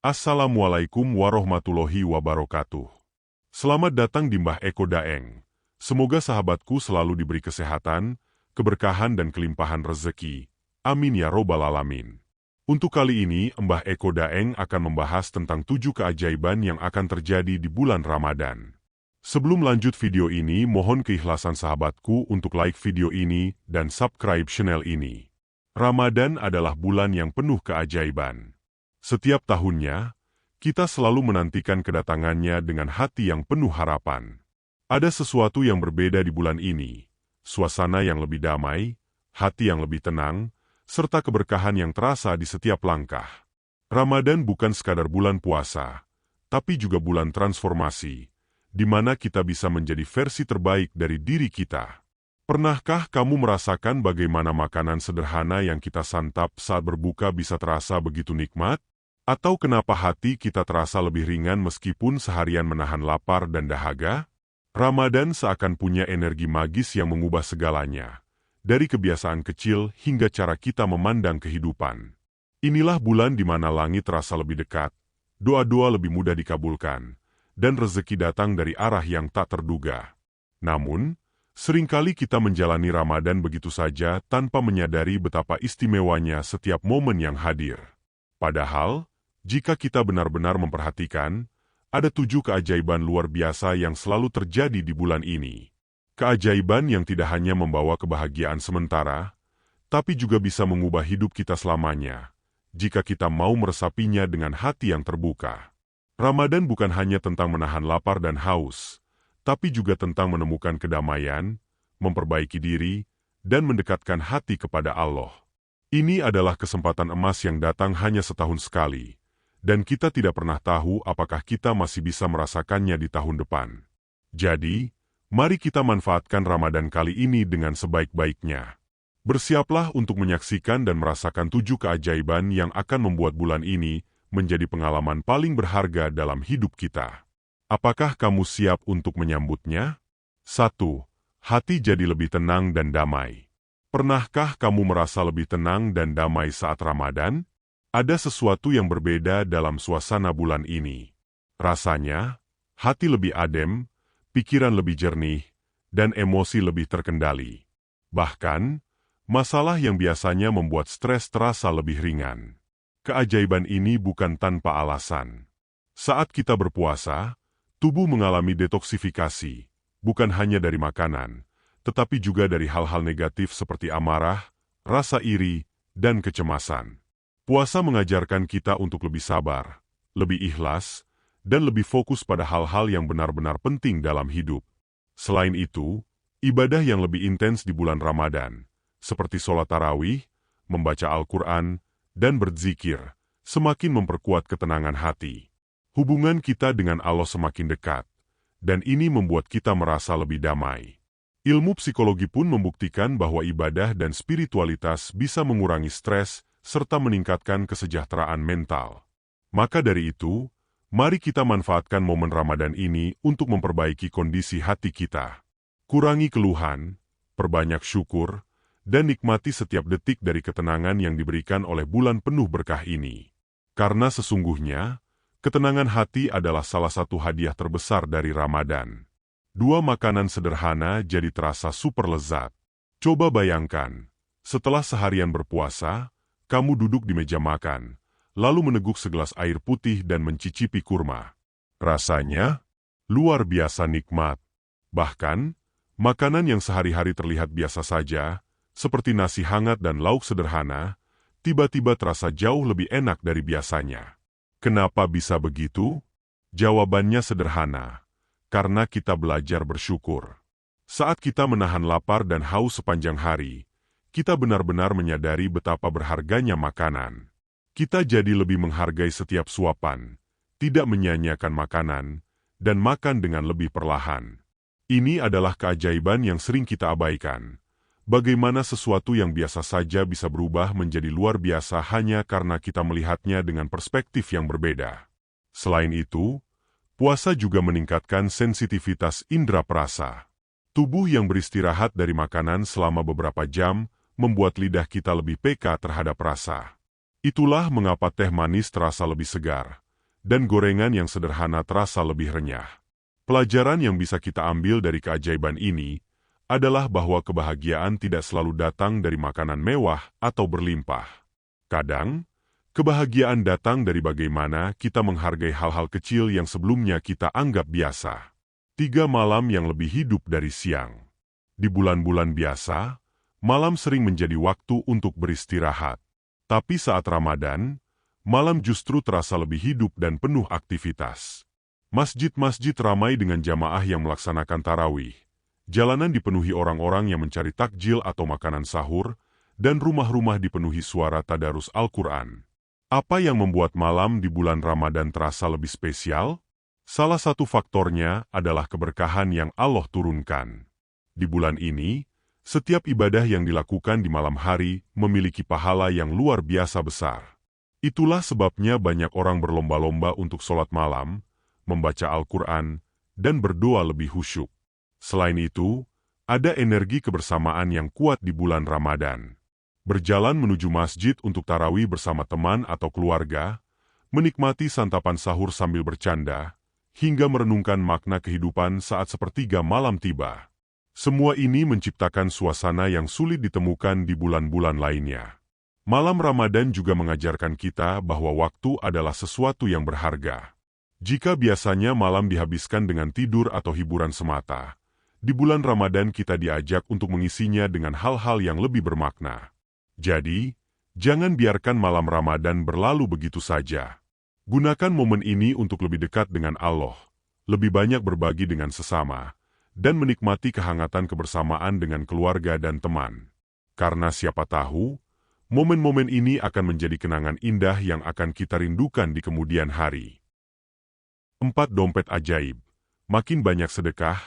Assalamualaikum warahmatullahi wabarakatuh. Selamat datang di Mbah Eko Daeng. Semoga sahabatku selalu diberi kesehatan, keberkahan dan kelimpahan rezeki. Amin ya robbal alamin. Untuk kali ini, Mbah Eko Daeng akan membahas tentang 7 keajaiban yang akan terjadi di bulan Ramadan. Sebelum lanjut video ini, mohon keikhlasan sahabatku untuk like video ini dan subscribe channel ini. Ramadan adalah bulan yang penuh keajaiban. Setiap tahunnya, kita selalu menantikan kedatangannya dengan hati yang penuh harapan. Ada sesuatu yang berbeda di bulan ini, suasana yang lebih damai, hati yang lebih tenang, serta keberkahan yang terasa di setiap langkah. Ramadan bukan sekadar bulan puasa, tapi juga bulan transformasi, di mana kita bisa menjadi versi terbaik dari diri kita. Pernahkah kamu merasakan bagaimana makanan sederhana yang kita santap saat berbuka bisa terasa begitu nikmat? Atau kenapa hati kita terasa lebih ringan meskipun seharian menahan lapar dan dahaga? Ramadan seakan punya energi magis yang mengubah segalanya, dari kebiasaan kecil hingga cara kita memandang kehidupan. Inilah bulan di mana langit terasa lebih dekat, doa-doa lebih mudah dikabulkan, dan rezeki datang dari arah yang tak terduga. Namun, seringkali kita menjalani Ramadan begitu saja tanpa menyadari betapa istimewanya setiap momen yang hadir. Padahal, jika kita benar-benar memperhatikan, ada 7 keajaiban luar biasa yang selalu terjadi di bulan ini. Keajaiban yang tidak hanya membawa kebahagiaan sementara, tapi juga bisa mengubah hidup kita selamanya, jika kita mau meresapinya dengan hati yang terbuka. Ramadan bukan hanya tentang menahan lapar dan haus, tapi juga tentang menemukan kedamaian, memperbaiki diri, dan mendekatkan hati kepada Allah. Ini adalah kesempatan emas yang datang hanya setahun sekali, dan kita tidak pernah tahu apakah kita masih bisa merasakannya di tahun depan. Jadi, mari kita manfaatkan Ramadan kali ini dengan sebaik-baiknya. Bersiaplah untuk menyaksikan dan merasakan 7 keajaiban yang akan membuat bulan ini menjadi pengalaman paling berharga dalam hidup kita. Apakah kamu siap untuk menyambutnya? 1. Hati jadi lebih tenang dan damai. Pernahkah kamu merasa lebih tenang dan damai saat Ramadan? Ada sesuatu yang berbeda dalam suasana bulan ini. Rasanya, hati lebih adem, pikiran lebih jernih, dan emosi lebih terkendali. Bahkan, masalah yang biasanya membuat stres terasa lebih ringan. Keajaiban ini bukan tanpa alasan. Saat kita berpuasa, tubuh mengalami detoksifikasi, bukan hanya dari makanan, tetapi juga dari hal-hal negatif seperti amarah, rasa iri, dan kecemasan. Puasa mengajarkan kita untuk lebih sabar, lebih ikhlas, dan lebih fokus pada hal-hal yang benar-benar penting dalam hidup. Selain itu, ibadah yang lebih intens di bulan Ramadan, seperti sholat tarawih, membaca Al-Quran, dan berzikir, semakin memperkuat ketenangan hati. Hubungan kita dengan Allah semakin dekat, dan ini membuat kita merasa lebih damai. Ilmu psikologi pun membuktikan bahwa ibadah dan spiritualitas bisa mengurangi stres, serta meningkatkan kesejahteraan mental. Maka dari itu, mari kita manfaatkan momen Ramadan ini untuk memperbaiki kondisi hati kita. Kurangi keluhan, perbanyak syukur, dan nikmati setiap detik dari ketenangan yang diberikan oleh bulan penuh berkah ini. Karena sesungguhnya, ketenangan hati adalah salah satu hadiah terbesar dari Ramadan. 2 makanan sederhana jadi terasa super lezat. Coba bayangkan, setelah seharian berpuasa, kamu duduk di meja makan, lalu meneguk segelas air putih dan mencicipi kurma. Rasanya luar biasa nikmat. Bahkan, makanan yang sehari-hari terlihat biasa saja, seperti nasi hangat dan lauk sederhana, tiba-tiba terasa jauh lebih enak dari biasanya. Kenapa bisa begitu? Jawabannya sederhana, karena kita belajar bersyukur. Saat kita menahan lapar dan haus sepanjang hari, kita benar-benar menyadari betapa berharganya makanan. Kita jadi lebih menghargai setiap suapan, tidak menyia-nyiakan makanan, dan makan dengan lebih perlahan. Ini adalah keajaiban yang sering kita abaikan. Bagaimana sesuatu yang biasa saja bisa berubah menjadi luar biasa hanya karena kita melihatnya dengan perspektif yang berbeda. Selain itu, puasa juga meningkatkan sensitivitas indera perasa. Tubuh yang beristirahat dari makanan selama beberapa jam membuat lidah kita lebih peka terhadap rasa. Itulah mengapa teh manis terasa lebih segar, dan gorengan yang sederhana terasa lebih renyah. Pelajaran yang bisa kita ambil dari keajaiban ini adalah bahwa kebahagiaan tidak selalu datang dari makanan mewah atau berlimpah. Kadang, kebahagiaan datang dari bagaimana kita menghargai hal-hal kecil yang sebelumnya kita anggap biasa. 3 malam yang lebih hidup dari siang. Di bulan-bulan biasa, malam sering menjadi waktu untuk beristirahat. Tapi saat Ramadan, malam justru terasa lebih hidup dan penuh aktivitas. Masjid-masjid ramai dengan jamaah yang melaksanakan tarawih. Jalanan dipenuhi orang-orang yang mencari takjil atau makanan sahur, dan rumah-rumah dipenuhi suara tadarus Al-Quran. Apa yang membuat malam di bulan Ramadan terasa lebih spesial? Salah satu faktornya adalah keberkahan yang Allah turunkan. Di bulan ini, setiap ibadah yang dilakukan di malam hari memiliki pahala yang luar biasa besar. Itulah sebabnya banyak orang berlomba-lomba untuk sholat malam, membaca Al-Quran, dan berdoa lebih khusyuk. Selain itu, ada energi kebersamaan yang kuat di bulan Ramadan. Berjalan menuju masjid untuk tarawih bersama teman atau keluarga, menikmati santapan sahur sambil bercanda, hingga merenungkan makna kehidupan saat sepertiga malam tiba. Semua ini menciptakan suasana yang sulit ditemukan di bulan-bulan lainnya. Malam Ramadan juga mengajarkan kita bahwa waktu adalah sesuatu yang berharga. Jika biasanya malam dihabiskan dengan tidur atau hiburan semata, di bulan Ramadan kita diajak untuk mengisinya dengan hal-hal yang lebih bermakna. Jadi, jangan biarkan malam Ramadan berlalu begitu saja. Gunakan momen ini untuk lebih dekat dengan Allah, lebih banyak berbagi dengan sesama, dan menikmati kehangatan kebersamaan dengan keluarga dan teman. Karena siapa tahu, momen-momen ini akan menjadi kenangan indah yang akan kita rindukan di kemudian hari. 4 dompet ajaib. Makin banyak sedekah,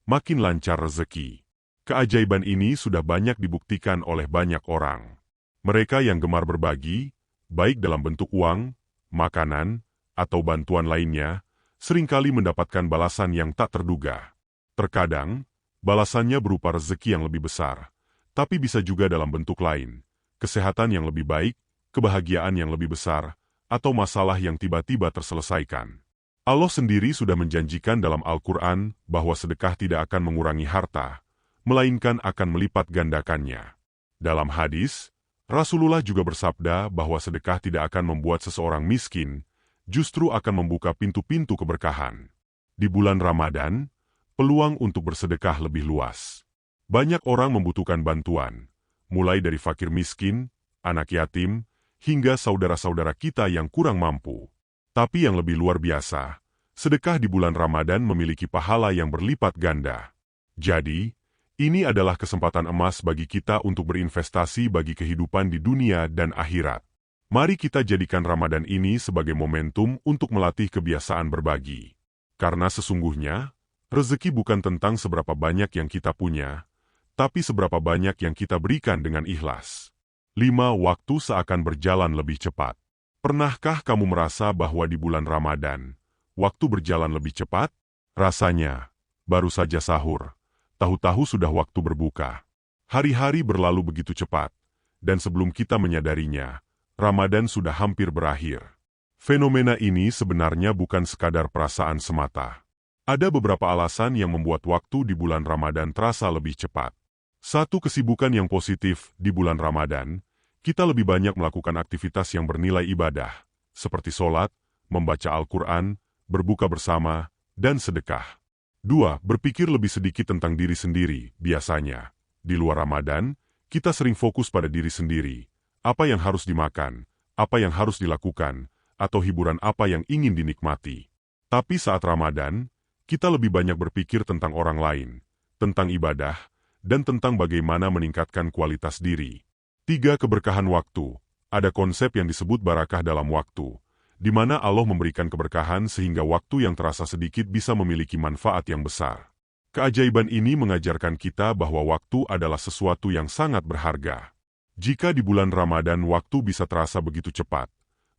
makin lancar rezeki. Keajaiban ini sudah banyak dibuktikan oleh banyak orang. Mereka yang gemar berbagi, baik dalam bentuk uang, makanan, atau bantuan lainnya, seringkali mendapatkan balasan yang tak terduga. Terkadang, balasannya berupa rezeki yang lebih besar, tapi bisa juga dalam bentuk lain, kesehatan yang lebih baik, kebahagiaan yang lebih besar, atau masalah yang tiba-tiba terselesaikan. Allah sendiri sudah menjanjikan dalam Al-Quran bahwa sedekah tidak akan mengurangi harta, melainkan akan melipat gandakannya. Dalam hadis, Rasulullah juga bersabda bahwa sedekah tidak akan membuat seseorang miskin, justru akan membuka pintu-pintu keberkahan. Di bulan Ramadan, peluang untuk bersedekah lebih luas. Banyak orang membutuhkan bantuan, mulai dari fakir miskin, anak yatim, hingga saudara-saudara kita yang kurang mampu. Tapi yang lebih luar biasa, sedekah di bulan Ramadan memiliki pahala yang berlipat ganda. Jadi, ini adalah kesempatan emas bagi kita untuk berinvestasi bagi kehidupan di dunia dan akhirat. Mari kita jadikan Ramadan ini sebagai momentum untuk melatih kebiasaan berbagi. Karena sesungguhnya, rezeki bukan tentang seberapa banyak yang kita punya, tapi seberapa banyak yang kita berikan dengan ikhlas. 5 waktu seakan berjalan lebih cepat. Pernahkah kamu merasa bahwa di bulan Ramadan, waktu berjalan lebih cepat? Rasanya, baru saja sahur, tahu-tahu sudah waktu berbuka. Hari-hari berlalu begitu cepat, dan sebelum kita menyadarinya, Ramadan sudah hampir berakhir. Fenomena ini sebenarnya bukan sekadar perasaan semata. Ada beberapa alasan yang membuat waktu di bulan Ramadan terasa lebih cepat. 1. Kesibukan yang positif di bulan Ramadan. Kita lebih banyak melakukan aktivitas yang bernilai ibadah, seperti sholat, membaca Al-Quran, berbuka bersama, dan sedekah. 2. Berpikir lebih sedikit tentang diri sendiri. Biasanya, di luar Ramadan, kita sering fokus pada diri sendiri. Apa yang harus dimakan, apa yang harus dilakukan, atau hiburan apa yang ingin dinikmati. Tapi saat Ramadan, kita lebih banyak berpikir tentang orang lain, tentang ibadah, dan tentang bagaimana meningkatkan kualitas diri. 3. Keberkahan waktu. Ada konsep yang disebut barakah dalam waktu, di mana Allah memberikan keberkahan sehingga waktu yang terasa sedikit bisa memiliki manfaat yang besar. Keajaiban ini mengajarkan kita bahwa waktu adalah sesuatu yang sangat berharga. Jika di bulan Ramadan waktu bisa terasa begitu cepat,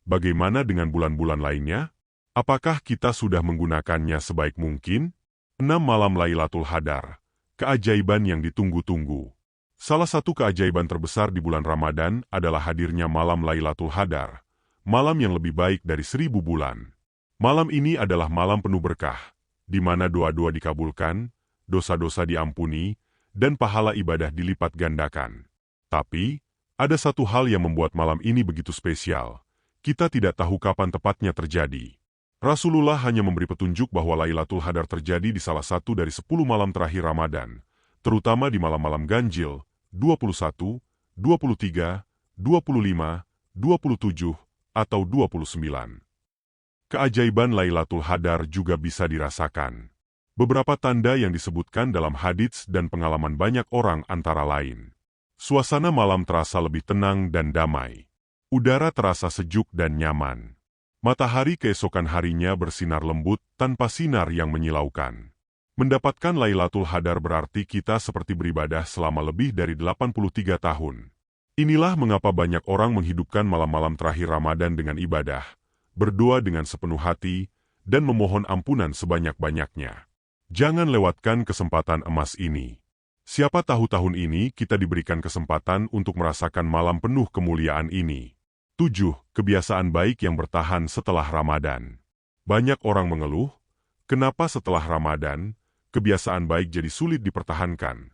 bagaimana dengan bulan-bulan lainnya? Apakah kita sudah menggunakannya sebaik mungkin? 6. Malam Lailatul Qadar. Keajaiban yang ditunggu-tunggu. Salah satu keajaiban terbesar di bulan Ramadan adalah hadirnya malam Lailatul Qadar, malam yang lebih baik dari 1000 bulan. Malam ini adalah malam penuh berkah, di mana doa-doa dikabulkan, dosa-dosa diampuni, dan pahala ibadah dilipat gandakan. Tapi, ada satu hal yang membuat malam ini begitu spesial. Kita tidak tahu kapan tepatnya terjadi. Rasulullah hanya memberi petunjuk bahwa Lailatul Qadar terjadi di salah satu dari 10 malam terakhir Ramadan, terutama di malam-malam ganjil, 21, 23, 25, 27, atau 29. Keajaiban Lailatul Qadar juga bisa dirasakan. Beberapa tanda yang disebutkan dalam hadits dan pengalaman banyak orang antara lain. Suasana malam terasa lebih tenang dan damai. Udara terasa sejuk dan nyaman. Matahari keesokan harinya bersinar lembut tanpa sinar yang menyilaukan. Mendapatkan Lailatul Qadar berarti kita seperti beribadah selama lebih dari 83 tahun. Inilah mengapa banyak orang menghidupkan malam-malam terakhir Ramadan dengan ibadah, berdoa dengan sepenuh hati, dan memohon ampunan sebanyak-banyaknya. Jangan lewatkan kesempatan emas ini. Siapa tahu tahun ini kita diberikan kesempatan untuk merasakan malam penuh kemuliaan ini. 7. Kebiasaan baik yang bertahan setelah Ramadan. Banyak orang mengeluh, kenapa setelah Ramadan, kebiasaan baik jadi sulit dipertahankan.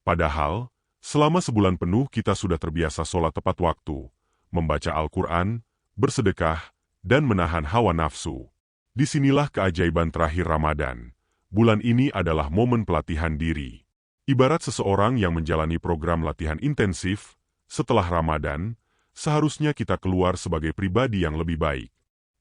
Padahal, selama sebulan penuh kita sudah terbiasa sholat tepat waktu, membaca Al-Quran, bersedekah, dan menahan hawa nafsu. Disinilah keajaiban terakhir Ramadan. Bulan ini adalah momen pelatihan diri. Ibarat seseorang yang menjalani program latihan intensif, setelah Ramadan, seharusnya kita keluar sebagai pribadi yang lebih baik.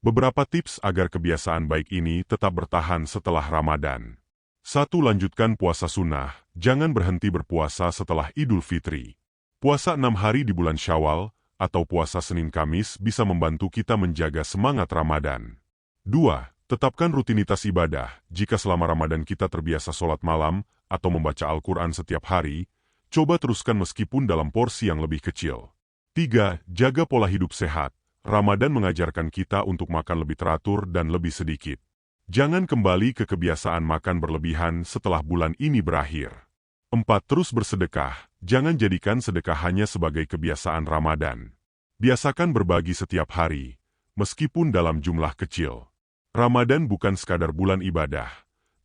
Beberapa tips agar kebiasaan baik ini tetap bertahan setelah Ramadan. 1. Lanjutkan puasa sunnah, jangan berhenti berpuasa setelah Idul Fitri. Puasa 6 hari di bulan Syawal, atau puasa Senin Kamis bisa membantu kita menjaga semangat Ramadan. 2. Tetapkan rutinitas ibadah. Jika selama Ramadan kita terbiasa sholat malam atau membaca Al-Quran setiap hari, coba teruskan meskipun dalam porsi yang lebih kecil. 3. Jaga pola hidup sehat. Ramadan mengajarkan kita untuk makan lebih teratur dan lebih sedikit. Jangan kembali ke kebiasaan makan berlebihan setelah bulan ini berakhir. 4. Terus bersedekah. Jangan jadikan sedekah hanya sebagai kebiasaan Ramadan. Biasakan berbagi setiap hari, meskipun dalam jumlah kecil. Ramadan bukan sekadar bulan ibadah,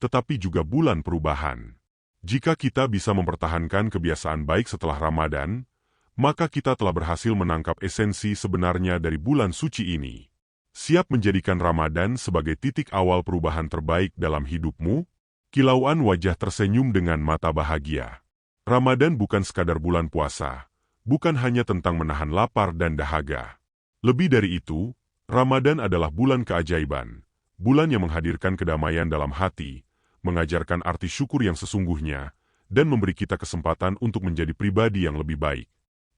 tetapi juga bulan perubahan. Jika kita bisa mempertahankan kebiasaan baik setelah Ramadan, maka kita telah berhasil menangkap esensi sebenarnya dari bulan suci ini. Siap menjadikan Ramadan sebagai titik awal perubahan terbaik dalam hidupmu? Kilauan wajah tersenyum dengan mata bahagia. Ramadan bukan sekadar bulan puasa, bukan hanya tentang menahan lapar dan dahaga. Lebih dari itu, Ramadan adalah bulan keajaiban. Bulan yang menghadirkan kedamaian dalam hati, mengajarkan arti syukur yang sesungguhnya, dan memberi kita kesempatan untuk menjadi pribadi yang lebih baik.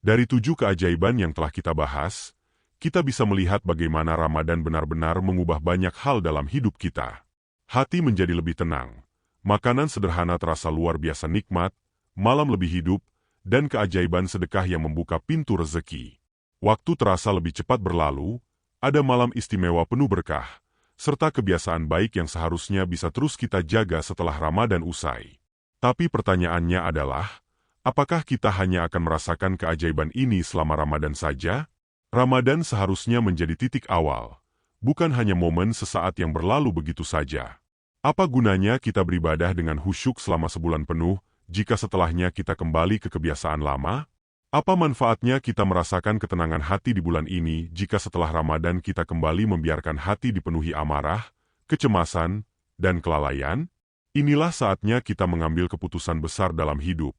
Dari 7 keajaiban yang telah kita bahas, kita bisa melihat bagaimana Ramadan benar-benar mengubah banyak hal dalam hidup kita. Hati menjadi lebih tenang, makanan sederhana terasa luar biasa nikmat, malam lebih hidup, dan keajaiban sedekah yang membuka pintu rezeki. Waktu terasa lebih cepat berlalu, ada malam istimewa penuh berkah, serta kebiasaan baik yang seharusnya bisa terus kita jaga setelah Ramadan usai. Tapi pertanyaannya adalah, apakah kita hanya akan merasakan keajaiban ini selama Ramadan saja? Ramadan seharusnya menjadi titik awal, bukan hanya momen sesaat yang berlalu begitu saja. Apa gunanya kita beribadah dengan khusyuk selama sebulan penuh, jika setelahnya kita kembali ke kebiasaan lama? Apa manfaatnya kita merasakan ketenangan hati di bulan ini jika setelah Ramadan kita kembali membiarkan hati dipenuhi amarah, kecemasan, dan kelalaian? Inilah saatnya kita mengambil keputusan besar dalam hidup.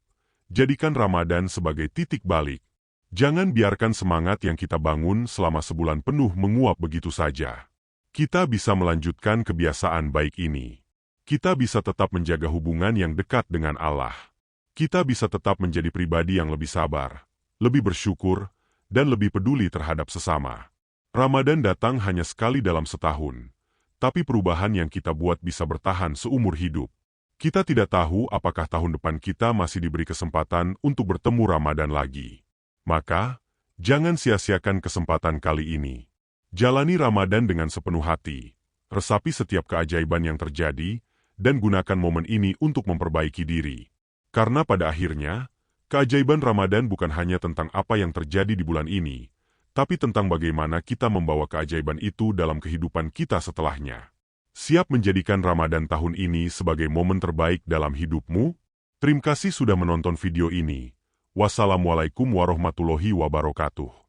Jadikan Ramadan sebagai titik balik. Jangan biarkan semangat yang kita bangun selama sebulan penuh menguap begitu saja. Kita bisa melanjutkan kebiasaan baik ini. Kita bisa tetap menjaga hubungan yang dekat dengan Allah. Kita bisa tetap menjadi pribadi yang lebih sabar, lebih bersyukur, dan lebih peduli terhadap sesama. Ramadan datang hanya sekali dalam setahun, tapi perubahan yang kita buat bisa bertahan seumur hidup. Kita tidak tahu apakah tahun depan kita masih diberi kesempatan untuk bertemu Ramadan lagi. Maka, jangan sia-siakan kesempatan kali ini. Jalani Ramadan dengan sepenuh hati, resapi setiap keajaiban yang terjadi, dan gunakan momen ini untuk memperbaiki diri. Karena pada akhirnya, keajaiban Ramadan bukan hanya tentang apa yang terjadi di bulan ini, tapi tentang bagaimana kita membawa keajaiban itu dalam kehidupan kita setelahnya. Siap menjadikan Ramadan tahun ini sebagai momen terbaik dalam hidupmu? Terima kasih sudah menonton video ini. Wassalamualaikum warahmatullahi wabarakatuh.